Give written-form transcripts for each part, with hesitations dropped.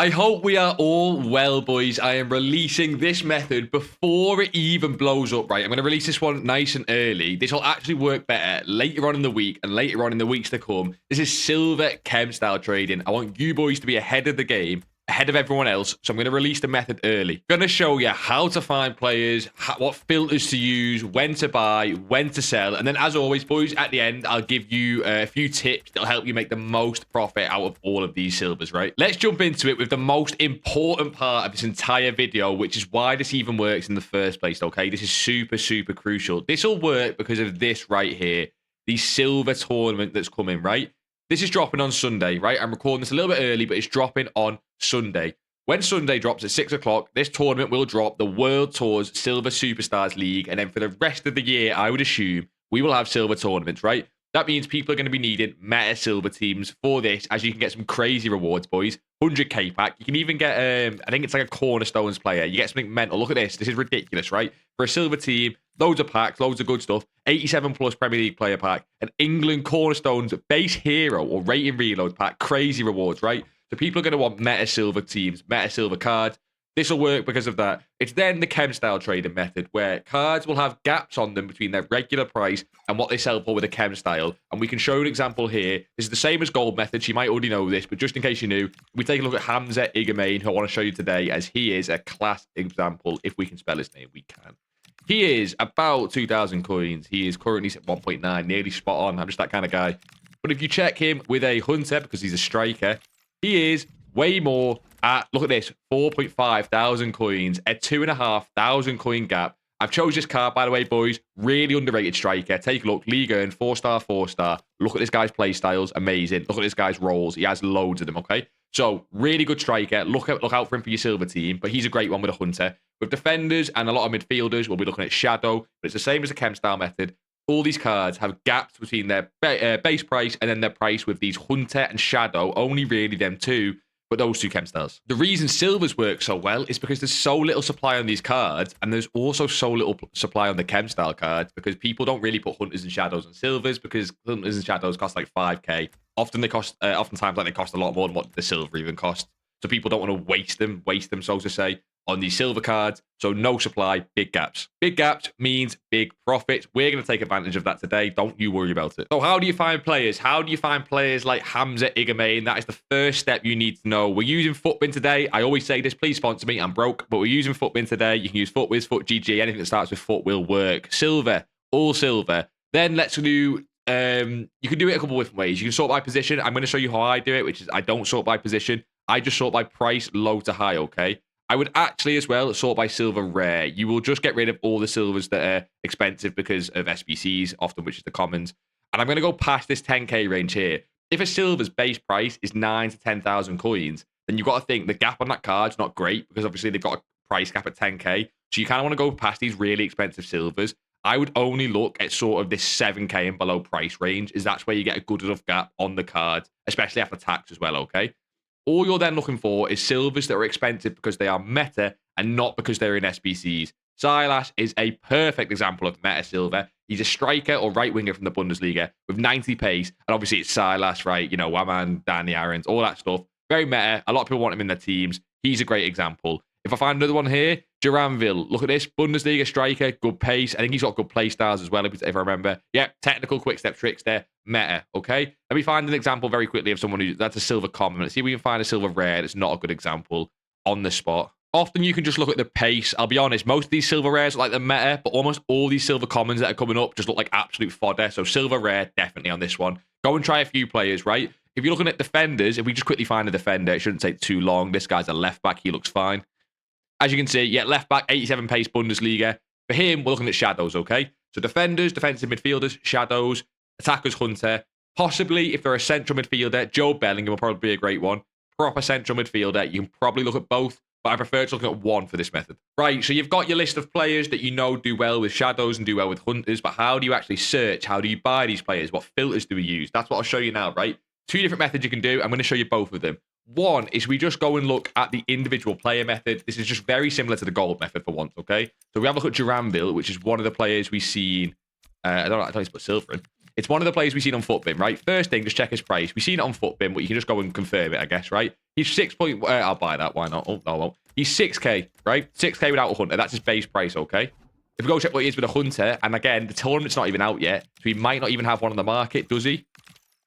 I hope we are all well, boys. I am releasing this method before it even blows up, right? I'm going to release this one nice and early. This will actually work better later on in the week and later on in the weeks to come. This is silver chem style trading. I want you boys to be ahead of the game, ahead of everyone else. So I'm going to release the method early. I'm going to show you how to find players, what filters to use, when to buy, when to sell. And then as always, boys, at the end, I'll give you a few tips that'll help you make the most profit out of all of these silvers, right? Let's jump into it with the most important part of this entire video, which is why this even works in the first place, okay? This is super, super crucial. This will work because of this right here, the silver tournament that's coming, right? This is dropping on Sunday, right? I'm recording this a little bit early, but it's dropping on Sunday. When Sunday drops at 6 o'clock, this tournament will drop the World Tour's Silver Superstars League. And then for the rest of the year, I would assume we will have silver tournaments, right? That means people are going to be needing meta silver teams for this, as you can get some crazy rewards, boys. 100k pack. You can even get, I think it's like a Cornerstones player. You get something mental. Look at this. This is ridiculous, right? For a silver team, loads of packs, loads of good stuff. 87 plus Premier League player pack. An England Cornerstones base hero or rating reload pack. Crazy rewards, right? So people are going to want meta silver teams, meta silver cards. This will work because of that. It's then the chem style trading method where cards will have gaps on them between their regular price and what they sell for with a chem style. And we can show an example here. This is the same as gold methods. You might already know this, but just in case you knew, we take a look at Hamza Igamain, who I want to show you today, as he is a class example. If we can spell his name, we can. He is about 2,000 coins. He is currently at 1.9, nearly spot on. I'm just that kind of guy. But if you check him with a hunter, because he's a striker, he is way more at, look at this, 4.5 thousand coins, a 2,500 coin gap. I've chose this card, by the way, boys. Really underrated striker. Take a look. League earned, 4-star, 4-star. Look at this guy's play styles. Amazing. Look at this guy's rolls. He has loads of them, okay? So, really good striker. Look out for him for your silver team, but he's a great one with a hunter. With defenders and a lot of midfielders, we'll be looking at Shadow, but it's the same as the chem style method. All these cards have gaps between their base price and then their price with these hunter and Shadow. Only really them two, but those two chem styles. The reason silvers work so well is because there's so little supply on these cards, and there's also so little supply on the chem style cards because people don't really put hunters and shadows on silvers because hunters and shadows cost like 5k. Often they cost, oftentimes like they cost a lot more than what the silver even cost. So people don't want to waste them, so to say, on these silver cards. So no supply, big gaps. Big gaps means big profits. We're going to take advantage of that today. Don't you worry about it. So how do you find players? How do you find players like Hamza Igamain? That is the first step you need to know. We're using FUTBin today. I always say this, please sponsor me. I'm broke, but we're using FUTBin today. You can use FUTWiz, FUTGG, anything that starts with FUT will work. Silver, all silver. Then let's do, you can do it a couple of different ways. You can sort by position. I'm going to show you how I do it, which is I don't sort by position. I just sort by price, low to high, okay? I would actually as well sort by silver rare. You will just get rid of all the silvers that are expensive because of SBCs, often which is the commons. And I'm going to go past this 10k range here. If a silver's base price is 9 to 10,000 coins, then you've got to think the gap on that card's not great because obviously they've got a price cap at 10k. So you kind of want to go past these really expensive silvers. I would only look at sort of this 7k and below price range, is that's where you get a good enough gap on the card, especially after tax as well, okay? All you're then looking for is silvers that are expensive because they are meta and not because they're in SBCs. Silas is a perfect example of meta silver. He's a striker or right winger from the Bundesliga with 90 pace. And obviously it's Silas, right? You know, Waman, Danny Aarons, all that stuff. Very meta. A lot of people want him in their teams. He's a great example. If I find another one here, Duranville. Look at this. Bundesliga striker, good pace. I think he's got good play styles as well, if I remember. Yeah, technical quick step tricks there. Meta, okay? Let me find an example very quickly of someone who, that's a silver common. Let's see if we can find a silver rare that's not a good example on the spot. Often you can just look at the pace. I'll be honest, most of these silver rares are like the meta, but almost all these silver commons that are coming up just look like absolute fodder. So silver rare, definitely on this one. Go and try a few players, right? If you're looking at defenders, if we just quickly find a defender, it shouldn't take too long. This guy's a left back. He looks fine. As you can see, yeah, left back, 87 pace Bundesliga. For him, we're looking at shadows, okay? So defenders, defensive midfielders, shadows, attackers, hunter. Possibly, if they're a central midfielder, Joe Bellingham will probably be a great one. Proper central midfielder. You can probably look at both, but I prefer to look at one for this method. Right, so you've got your list of players that you know do well with shadows and do well with hunters, but how do you actually search? How do you buy these players? What filters do we use? That's what I'll show you now, right? Two different methods you can do. I'm going to show you both of them. One is we just go and look at the individual player method. This is just very similar to the gold method for once, okay? So we have a look at Duranville, which is one of the players we've seen. I don't know, I don't need to put silver in. It's one of the players we've seen on FUTBin, right? First thing, just check his price. We've seen it on FUTBin, but you can just go and confirm it, I guess, right? He's 6 point... I'll buy that. Why not? Oh, no, I won't. He's 6k, right? 6k without a hunter. That's his base price, okay? If we go check what he is with a hunter, and again, the tournament's not even out yet, so he might not even have one on the market, does he?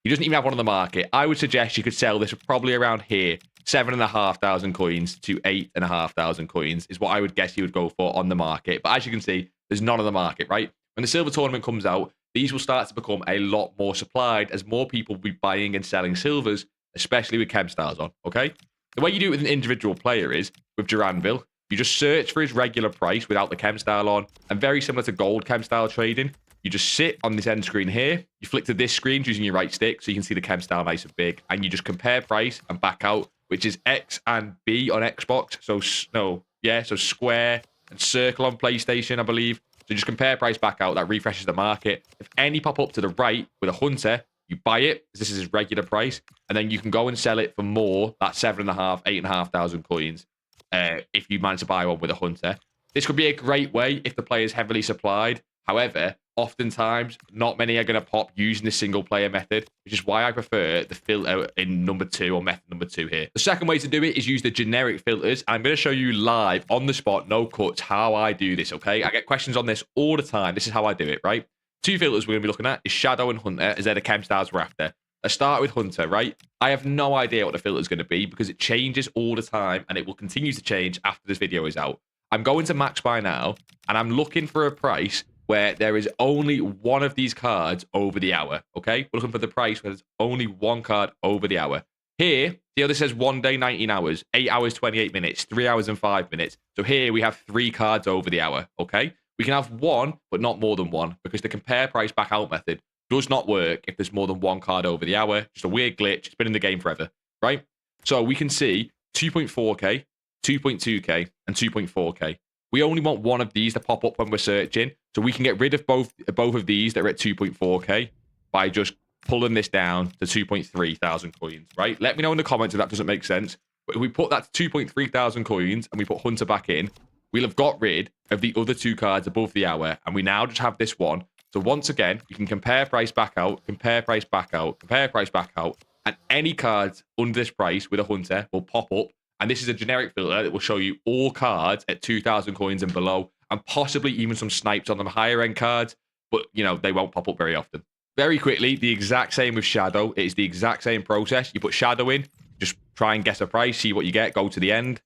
He doesn't even have one on the market. I would suggest you could sell this probably around here. 7,500 coins to 8,500 coins is what I would guess you would go for on the market. But as you can see, there's none on the market, right? When the silver tournament comes out, these will start to become a lot more supplied as more people will be buying and selling silvers, especially with Chem stars on, okay? The way you do it with an individual player is, with Duranville, you just search for his regular price without the Chem style on, and very similar to gold Chem style trading, you just sit on this end screen here, you flick to this screen using your right stick so you can see the Chem style nice and big, and you just compare price and back out, which is X and B on Xbox. So, so square and circle on PlayStation, I believe. So just compare price back out. That refreshes the market. If any pop up to the right with a hunter, you buy it. This is his regular price. And then you can go and sell it for more. That's 7,500, 8,500 coins if you manage to buy one with a hunter. This could be a great way if the player is heavily supplied. However, oftentimes, not many are going to pop using the single player method, which is why I prefer the filter in number 2 or method number 2 here. The second way to do it is use the generic filters. I'm going to show you live on the spot, no cuts, how I do this, okay? I get questions on this all the time. This is how I do it, right? 2 filters we're going to be looking at is Shadow and Hunter, as they're the Chem stars we're after. Let's start with Hunter, right? I have no idea what the filter is going to be because it changes all the time and it will continue to change after this video is out. I'm going to Max Buy now and I'm looking for a price where there is only one of these cards over the hour, okay? We're looking for the price where there's only one card over the hour. Here, the other says 1 day, 19 hours, 8 hours, 28 minutes, 3 hours and 5 minutes. So here we have 3 cards over the hour, okay? We can have 1, but not more than 1, because the compare price back out method does not work if there's more than 1 card over the hour. Just a weird glitch. It's been in the game forever, right? So we can see 2.4k, 2.2k, and 2.4k. We only want one of these to pop up when we're searching. So we can get rid of both of these that are at 2.4k by just pulling this down to 2,300 coins, right? Let me know in the comments if that doesn't make sense. But if we put that to 2,300 coins and we put Hunter back in, we'll have got rid of the other 2 cards above the hour. And we now just have this one. So once again, you can compare price back out, compare price back out, compare price back out. And any cards under this price with a Hunter will pop up. And this is a generic filter that will show you all cards at 2,000 coins and below, and possibly even some snipes on them higher end cards, but, you know, they won't pop up very often. Very quickly, the exact same with Shadow. It is the exact same process. You put Shadow in, just try and guess a price, see what you get, go to the end.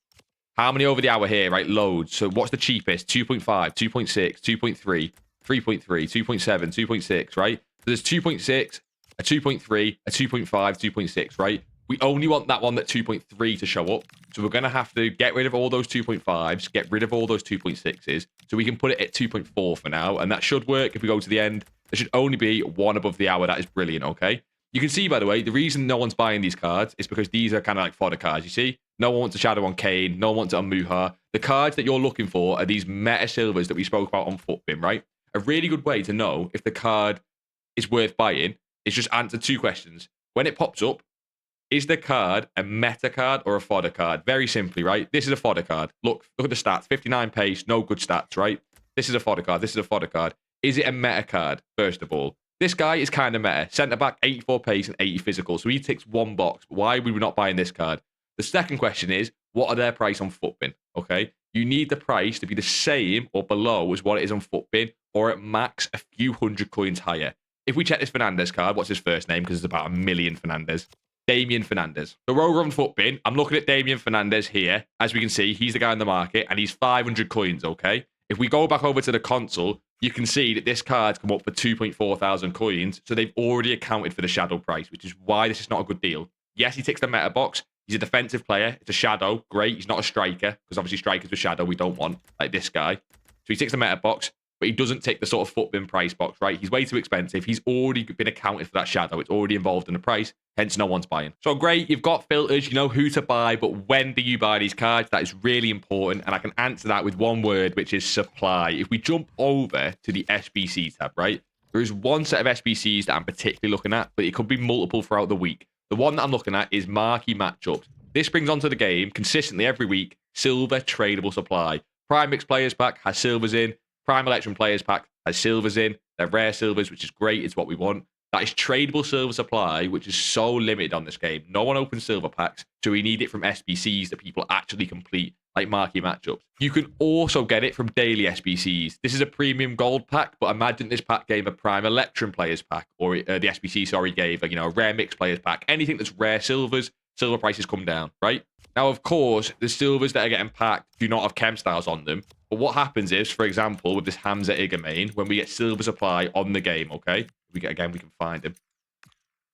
How many over the hour here, right? Loads. So what's the cheapest? 2.5, 2.6, 2.3, 3.3, 2.7, 2.6, right? So there's 2.6, a 2.3, a 2.5, 2.6, right? We only want that one at 2.3 to show up. So we're going to have to get rid of all those 2.5s, get rid of all those 2.6s. So we can put it at 2.4 for now. And that should work if we go to the end. There should only be 1 above the hour. That is brilliant, okay? You can see, by the way, the reason no one's buying these cards is because these are kind of like fodder cards, you see? No one wants a Shadow on Kane. No one wants it on Muha. The cards that you're looking for are these meta silvers that we spoke about on FUTBin, right? A really good way to know if the card is worth buying is just answer 2 questions. When it pops up, is the card a meta card or a fodder card? Very simply, right? This is a fodder card. Look at the stats. 59 pace, no good stats, right? This is a fodder card. This is a fodder card. Is it a meta card, first of all? This guy is kind of meta. Centre-back, 84 pace and 80 physical. So he ticks 1 box. Why are we not buying this card? The second question is, what are their price on FUTBin? Okay? You need the price to be the same or below as what it is on FUTBin, or at max a few hundred coins higher. If we check this Fernandez card, what's his first name? Because there's about 1 million Fernandez. Damian Fernandez. So we're over on FUTBin. I'm looking at Damian Fernandez here. As we can see, he's the guy in the market, and he's 500 coins, okay? If we go back over to the console, you can see that this card's come up for 2,400 coins, so they've already accounted for the Shadow price, which is why this is not a good deal. Yes, he ticks the meta box. He's a defensive player. It's a Shadow. Great. He's not a striker, because obviously strikers with Shadow we don't want, like this guy. So he ticks the meta box, but he doesn't tick the sort of FUTBin price box, right? He's way too expensive. He's already been accounted for that Shadow. It's already involved in the price, hence no one's buying. So great, you've got filters, you know who to buy, but when do you buy these cards? That is really important, and I can answer that with one word, which is supply. If we jump over to the SBC tab, right? There is one set of SBCs that I'm particularly looking at, but it could be multiple throughout the week. The one that I'm looking at is marquee matchups. This brings onto the game consistently every week silver tradable supply. Prime Mix Players Pack has silvers in. Prime Electrum Players Pack has silvers in. They're rare silvers, which is great. It's what we want. That is tradable silver supply, which is so limited on this game. No one opens silver packs, so we need it from SBCs that people actually complete, like marquee matchups. You can also get it from daily SBCs. This is a premium gold pack, but imagine this pack gave a Prime Electrum Players Pack, or the SBC, sorry, gave a rare mixed players pack. Anything that's rare silvers, silver prices come down, right? Now, of course, the silvers that are getting packed do not have chem styles on them. But what happens is, for example, with this Hamza Igamane, when we get silver supply on the game, okay? We can find him.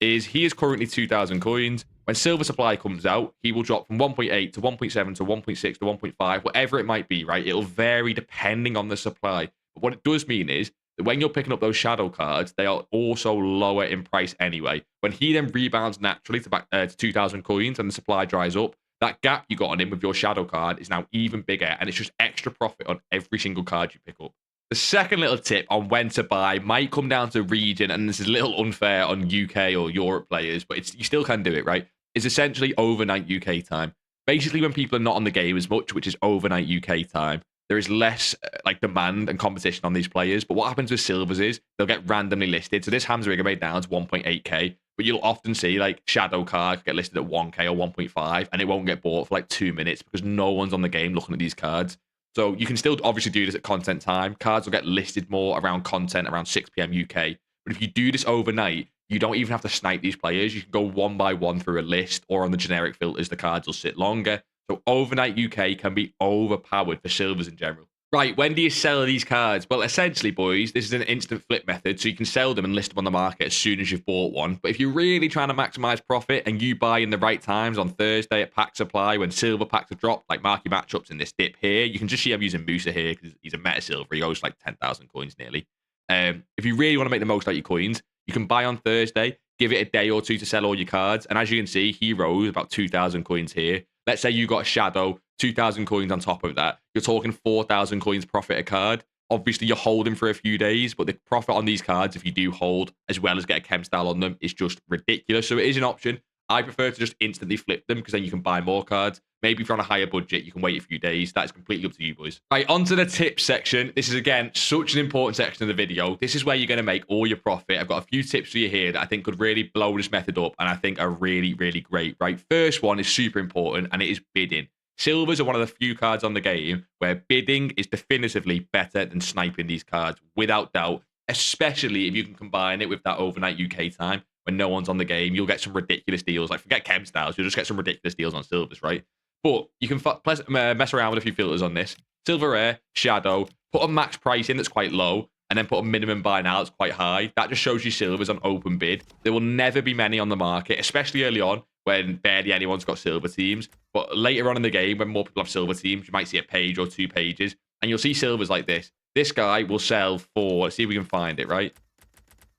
He is currently 2,000 coins. When silver supply comes out, he will drop from 1.8 to 1.7 to 1.6 to 1.5, whatever it might be, right? It'll vary depending on the supply. But what it does mean is that when you're picking up those shadow cards, they are also lower in price anyway. When he then rebounds naturally to back to 2,000 coins and the supply dries up, that gap you got on him with your shadow card is now even bigger, and it's just extra profit on every single card you pick up. The second little tip on when to buy might come down to region, and this is a little unfair on UK or Europe players, but you still can do it, right? It's essentially overnight UK time. Basically, when people are not on the game as much, which is overnight UK time, there is less demand and competition on these players. But what happens with silvers is they'll get randomly listed. So this Hamza Igamane down to 1.8k, but you'll often see like shadow card get listed at 1k or 1.5, and it won't get bought for like 2 minutes because no one's on the game looking at these cards. So you can still obviously do this at content time. Cards will get listed more around content around 6 p.m. UK. But if you do this overnight, you don't even have to snipe these players. You can go one by one through a list, or on the generic filters, the cards will sit longer. So overnight UK can be overpowered for silvers in general. Right, when do you sell these cards? Well, essentially, boys, this is an instant flip method, so you can sell them and list them on the market as soon as you've bought one. But if you're really trying to maximize profit and you buy in the right times on Thursday at pack supply when silver packs are dropped, like marquee matchups in this dip here, you can just see I'm using Musa here because he's a meta silver. He goes like 10,000 coins nearly. If you really want to make the most out of your coins, you can buy on Thursday, give it a day or two to sell all your cards. And as you can see, he rose about 2,000 coins here. Let's say you got a shadow, 2,000 coins on top of that. You're talking 4,000 coins profit a card. Obviously, you're holding for a few days, but the profit on these cards, if you do hold, as well as get a chem style on them, is just ridiculous. So it is an option. I prefer to just instantly flip them because then you can buy more cards. Maybe if you're on a higher budget, you can wait a few days. That is completely up to you, boys. Right, on to the tips section. This is, again, such an important section of the video. This is where you're going to make all your profit. I've got a few tips for you here that I think could really blow this method up and I think are really, really great, right? First one is super important, and it is bidding. Silvers are one of the few cards on the game where bidding is definitively better than sniping these cards, without doubt, especially if you can combine it with that overnight UK time when no one's on the game. You'll get some ridiculous deals. Like, forget chem styles, you'll just get some ridiculous deals on silvers, right? But you can mess around with a few filters on this. Silver rare, shadow, put a max price in that's quite low, and then put a minimum buy now that's quite high. That just shows you silvers on open bid. There will never be many on the market, especially early on when barely anyone's got silver teams. But later on in the game, when more people have silver teams, you might see a page or 2 pages, and you'll see silvers like this. This guy will sell for, let's see if we can find it, right?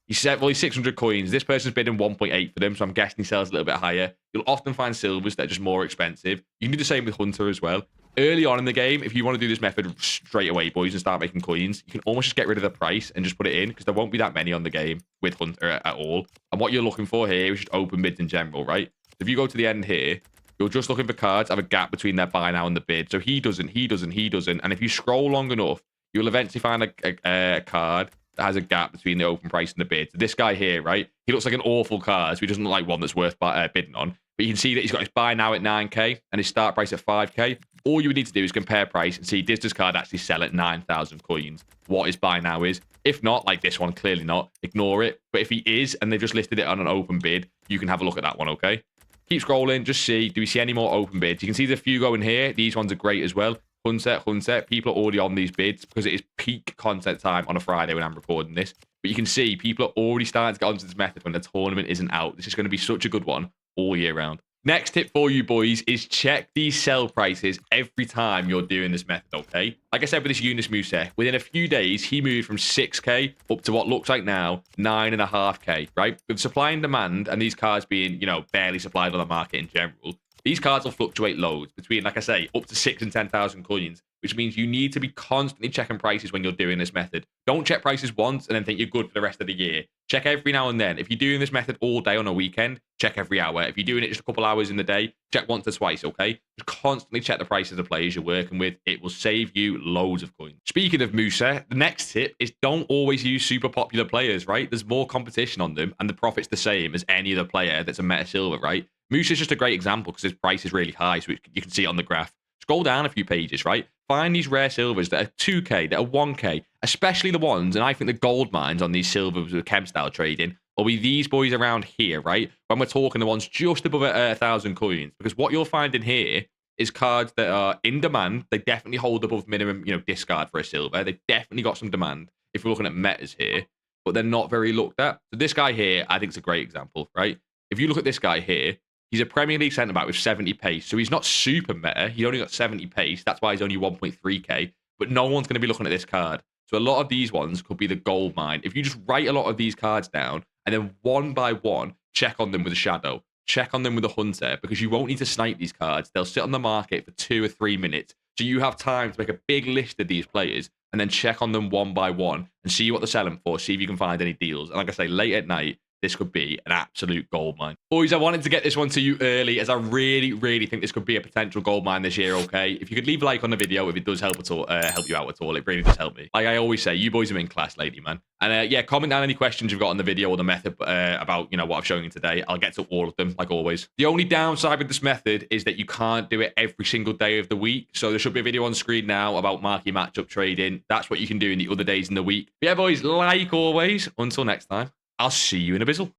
He said, well, he's 600 coins. This person's bidding 1.8 for them, so I'm guessing he sells a little bit higher. You'll often find silvers that are just more expensive. You can do the same with Hunter as well. Early on in the game, if you want to do this method straight away, boys, and start making coins, you can almost just get rid of the price and just put it in, because there won't be that many on the game with Hunter at all. And what you're looking for here is just open bids in general, right? If you go to the end here, you're just looking for cards that have a gap between their buy now and the bid. So he doesn't. And if you scroll long enough, you'll eventually find a card that has a gap between the open price and the bid. So this guy here, right? He looks like an awful card, so he doesn't look like one that's worth bidding on. But you can see that he's got his buy now at 9k and his start price at 5k. All you would need to do is compare price and see, does this card actually sell at 9,000 coins? What his buy now is. If not, like this one, clearly not, ignore it. But if he is, and they've just listed it on an open bid, you can have a look at that one, okay? Keep scrolling, just see, do we see any more open bids? You can see the few going here. These ones are great as well. Hunter, people are already on these bids because it is peak content time on a Friday when I'm recording this. But you can see people are already starting to get onto this method when the tournament isn't out. This is going to be such a good one all year round. Next tip for you boys is check these sell prices every time you're doing this method, okay? Like I said with this Yunus Musa, within a few days, he moved from 6k up to what looks like now 9.5k, right? With supply and demand and these cards being, barely supplied on the market in general, these cards will fluctuate loads between, like I say, up to 6,000 and 10,000 coins. which means you need to be constantly checking prices when you're doing this method. Don't check prices once and then think you're good for the rest of the year. Check every now and then. If you're doing this method all day on a weekend, check every hour. If you're doing it just a couple hours in the day, check once or twice, okay? Just constantly check the prices of players you're working with. It will save you loads of coins. Speaking of Musa, the next tip is don't always use super popular players, right? There's more competition on them and the profit's the same as any other player that's a meta silver, right? Musa is just a great example because his price is really high, so you can see it on the graph. Scroll down a few pages, right? Find these rare silvers that are 2k, that are 1k, especially the ones, and I think the gold mines on these silvers with Chem style trading will be these boys around here, right? When we're talking the ones just above 1,000 coins, because what you'll find in here is cards that are in demand. They definitely hold above minimum, discard for a silver. They've definitely got some demand if we're looking at metas here, but they're not very looked at. So this guy here, I think is a great example, right? If you look at this guy here, he's a Premier League centre back with 70 pace. So he's not super meta. He only got 70 pace. That's why he's only 1.3k. But no one's going to be looking at this card. So a lot of these ones could be the gold mine. If you just write a lot of these cards down and then one by one, check on them with a shadow. Check on them with a hunter because you won't need to snipe these cards. They'll sit on the market for 2 or 3 minutes. So you have time to make a big list of these players and then check on them one by one and see what they're selling for. See if you can find any deals. And like I say, late at night, this could be an absolute gold mine. Boys, I wanted to get this one to you early as I really, really think this could be a potential gold mine this year, okay? If you could leave a like on the video if it does help at all, help you out at all, it really does help me. Like I always say, you boys are in class, lady, man. And yeah, comment down any questions you've got on the video or the method about, what I've shown you today. I'll get to all of them, like always. The only downside with this method is that you can't do it every single day of the week. So there should be a video on screen now about marquee matchup trading. That's what you can do in the other days in the week. But yeah, boys, like always, until next time, I'll see you in a bizzle.